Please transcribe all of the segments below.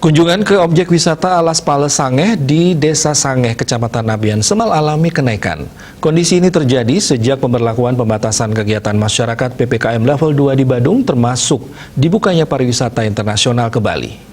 Kunjungan ke objek wisata Alas Pale Sangeh di Desa Sangeh, Kecamatan Nabian Semal alami kenaikan. Kondisi ini terjadi sejak pemberlakuan pembatasan kegiatan masyarakat PPKM level 2 di Badung, termasuk dibukanya pariwisata internasional ke Bali.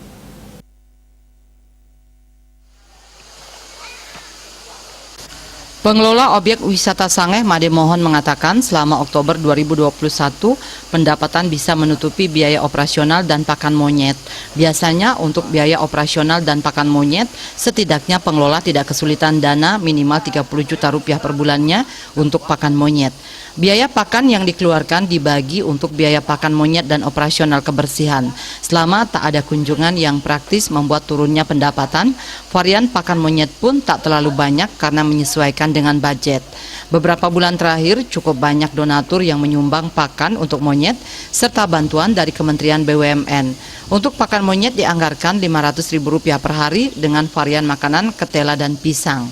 Pengelola objek wisata Sangeh, Made Mohon, mengatakan selama Oktober 2021 pendapatan bisa menutupi biaya operasional dan pakan monyet. Biasanya untuk biaya operasional dan pakan monyet, setidaknya pengelola tidak kesulitan dana minimal 30 juta rupiah per bulannya untuk pakan monyet. Biaya pakan yang dikeluarkan dibagi untuk biaya pakan monyet dan operasional kebersihan. Selama tak ada kunjungan yang praktis membuat turunnya pendapatan, varian pakan monyet pun tak terlalu banyak karena menyesuaikan dengan budget. Beberapa bulan terakhir cukup banyak donatur yang menyumbang pakan untuk monyet serta bantuan dari Kementerian BUMN. Untuk pakan monyet dianggarkan Rp500.000 per hari dengan varian makanan ketela dan pisang.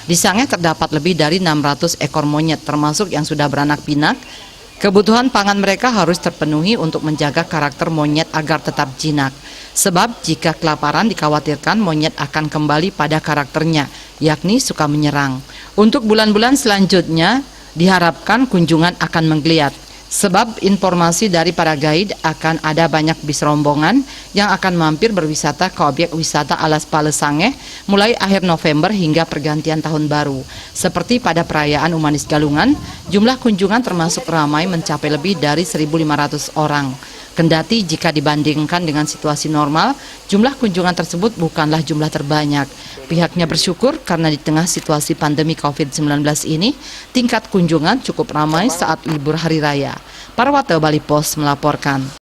Di Sangeh terdapat lebih dari 600 ekor monyet termasuk yang sudah beranak pinak. Kebutuhan pangan mereka harus terpenuhi untuk menjaga karakter monyet agar tetap jinak. Sebab jika kelaparan dikhawatirkan monyet akan kembali pada karakternya, yakni suka menyerang. Untuk bulan-bulan selanjutnya diharapkan kunjungan akan menggeliat. Sebab informasi dari para guide akan ada banyak bis rombongan yang akan mampir berwisata ke objek wisata Alas Pale Sangeh mulai akhir November hingga pergantian tahun baru. Seperti pada perayaan Umanis Galungan, jumlah kunjungan termasuk ramai mencapai lebih dari 1.500 orang. Kendati jika dibandingkan dengan situasi normal, jumlah kunjungan tersebut bukanlah jumlah terbanyak. Pihaknya bersyukur karena di tengah situasi pandemi COVID-19 ini, tingkat kunjungan cukup ramai saat libur hari raya. Parwata Bali Pos melaporkan.